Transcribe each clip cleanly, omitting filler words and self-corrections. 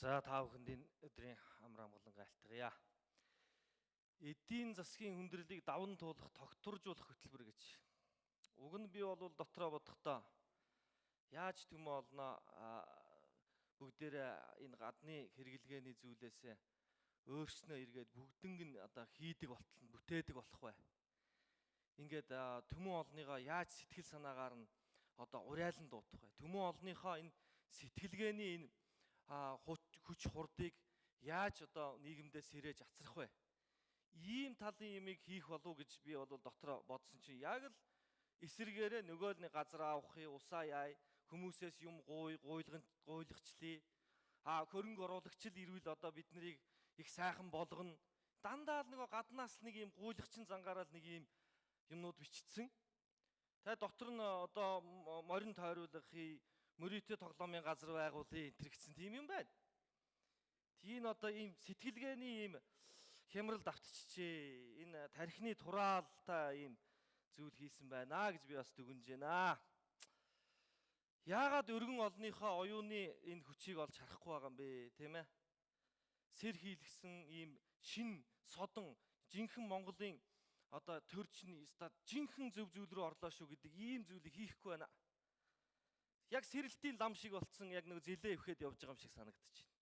За та бүхэнд энэ өдрийн амар амгалан айлтгая. Эдийн засгийн хүндрэлийг даван туулах, тогтворжуулах хөтөлбөр гэж. Уг нь би бол дотроо бодохдоо яаж төмөө олноо бүгдээрээ энэ гадны хэрэглгээний зүйлээсээ өөрснөө эргээд бүгднг нь одоо хийдэг болтол нь бүтээдэг болох бай. Ингээд төмөө олныгоо яаж сэтгэл санаагаар нь одоо урайлан дуудах бай. Төмөө олныхоо энэ сэтгэлгээний энэ хүч хурдыг яаж одоо нийгэмдээ сэрээж ацрах вэ? Ийм талын юмыг хийх болов гэж би бол дотроо бодсон чинь яг л эсэргээрээ нөгөө л нэг газар авахыг усаа яй, хүмүүсээс юм гуйлагчлаа. Хөрөнгө оруулагчл ирвэл одоо бид нарыг их сайхан болгоно. Дандаа л нөгөө гаднаас нэг юм гуйлагчин зангаараа нэг юм юмнууд бичсэн. Тэгээ дотор нь одоо морин тойруулахын мөрөөдөө тоглоомын газар байгуулъя энэ гэсэн тийм юм байна. Тийм одоо ийм сэтгэлгээний ийм хямрал давтчихжээ. Энэ тархины тураалтай ийм зүйл хийсэн байна гэж би бас дүгнэж байна. Яагаад өргөн олныхоо оюуны энэ хүчийг олж харахгүй байгаа юм бэ, тийм ээ? Сэр хийлгсэн ийм шин содон жинхэнэ Монголын одоо төрчний жинхэнэ зөв зүйл рүү орлоо шүү гэдэг ийм зүйлийг хийхгүй байна. Яг сэрэлтийн лам шиг болцсон яг нэг зилээ өвхэд явж байгаа юм шиг санагдаж байна.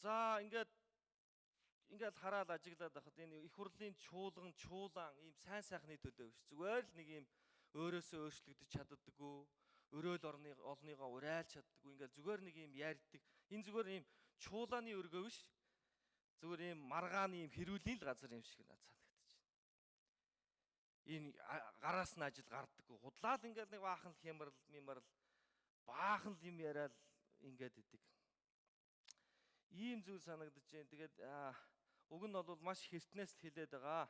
За ингээд хараад ажиглаад байхад энэ их хурлын чуулган ийм сайн сайхны төлөө биш. Зүгээр л нэг ийм өөрөөсөө өөрчлөгдөж чаддаггүй, өрөөл олныгоо урайлж чаддаггүй. Ингээд зүгээр нэг ийм ярьдаг. Энэ зүгээр ийм чуулааны өргөө биш. Зүгээр ийм маргааны ийм хэрүүлийн л газар юм шиг надад санагдаж байна. Энэ гараас нь ажил гардаггүй. Худлаад ингээд нэг баахан хямрал, баахан л юм яриад ингээд идэг. Ийм зүйл санагдаж байна. Тэгээд уг нь бол маш хэртнээс хэлээд байгаа.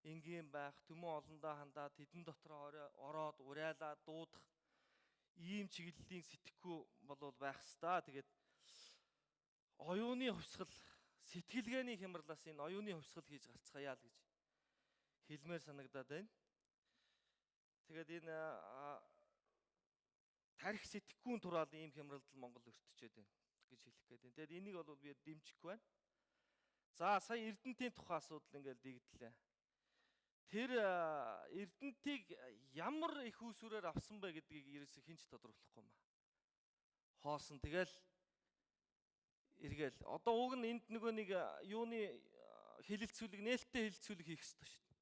Энгийн байх, төмөн олондоо хандаад тэдэн дотроо ороод урайлаад дуудах ийм чиглэлийн сэтгэхүй бол байх ёстой. Тэгээд оюуны хувьсгал, сэтгэлгээний хямралаас энэ оюуны хувьсгал хийж гарцгаая л гэж хэлмээр санагдаад байна. Тэгээд энэ тарих сэтгэхүйн тураалын ийм хямралд Монгол өртчөөд байна гэж хэлэх гээд байна. Тэгээд энийг бол би дэмжихгүй байна. За сая Эрдэнтийн тухай асуудал ингээд дийгдлээ. Тэр Эрдэнтийг ямар их үүсвэрээр авсан бэ гэдгийг ерөөсөө хинч тодорхойлохгүй юм. Хоосон тэгэл эргээл. Одоо уг нь энд нөгөө нэг юуны хэлэлцүүлэг, нээлттэй хэлэлцүүлэг хийх ёстой шүү дээ.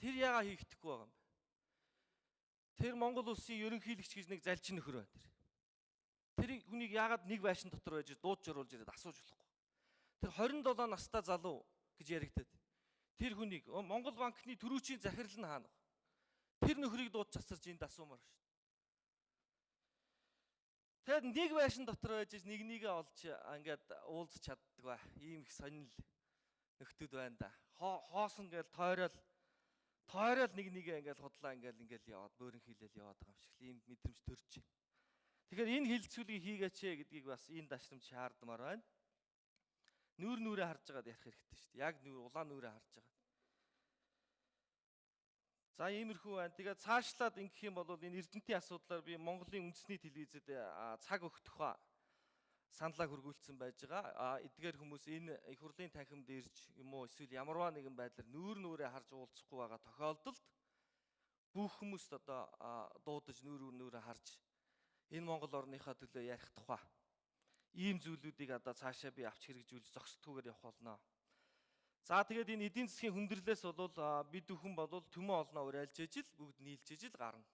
Тэр яагаад хийгдэхгүй байгаа юм бэ? Тэр Монгол улсын ерөнхийлөгч гэж нэг залж нөхөр байна. Тэр хүнийг яагаад нэг байшин дотор байж дууж оруулж ирээд асууж болохгүй. Тэр 27 настай залуу гэж яригдаад. Тэр хүнийг Монгол банкны төрүүчийн захирал нь хаана вэ? Тэр нөхрийг дууж цацарж энд асуумаар шүү. Тэгэд нэг байшин дотор байж нэгнийгээ олж ингээд уулзч чаддаг ба. Ийм их сонирхол нөхдүүд байна да. Хоосон гээл тойрол нэгнийгээ ингээд худлаа ингээд яваад бөөрн хийлэл яваад байгаа юм шиг ийм мэдрэмж төрж байна. Тэгэхээр энэ хилцүүлгийг хийгээч гэдгийг бас энэ дашрамж шаардмаар байна. Нүүрээ харж байгаад ярих хэрэгтэй шүү дээ. Яг улаан нүүрээ харж байгаа. За иймэрхүү байна. Тэгээд цаашлаад ингэх юм бол энэ Эрдэнтийн асуудлаар би Монголын үндэсний телевизэд цаг өгөх тухай саналаа хургуулсан байж байгаа. Эдгээр хүмүүс энэ их хурлын танхимд ирж юм уу эсвэл ямарваа нэгэн байдлаар нүүрээ харж уулзахгүй байгаа тохиолдолд бүх хүмүүст одоо дуудаж нүүрээ харж энэ Монгол орныхаа төлөө ярих тухай ийм зүйлүүдийг одоо цаашаа би авч хэрэгжүүлж зогсдгүйгээр явах болно. За тэгээд энэ эдийн засгийн хүндрэлээс бол бид бүхэн бол төмөн олноо урайлж ижил бүгд нийлж ижил гарна.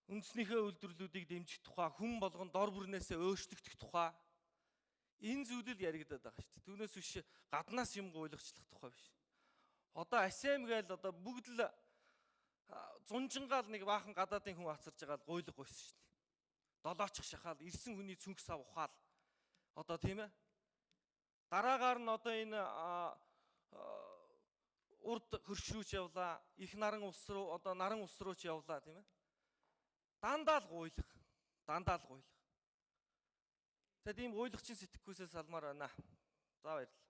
Үндэснийхээ үйлдвэрлэлүүдийг дэмжих тухай, хүн болгон дор бүрнээсээ өөрчлөгдөх тухай энэ зүйлэл яригадаад байгаа шүү дээ. Түүнээс биш гаднаас юм гуйлагчлах тухай биш. Одоо АСЕМ гээл одоо бүгд л зунжингаал нэг баахан гадаадын хүн хацарж байгаа л гуйлах гойсон шүү дээ. Долоочих шахаал ирсэн хүний цүнх сав ухаал. Одоо тийм ээ. Дараагаар нь одоо энэ урд хөршрүүч явлаа. Их наран ус руу одоо наран ус руу ч явлаа тийм ээ. Дандаа л гуйлах. Тэгээд ийм гуйлагчин сэтгэхүйсээс салмаар байна. За баярлалаа.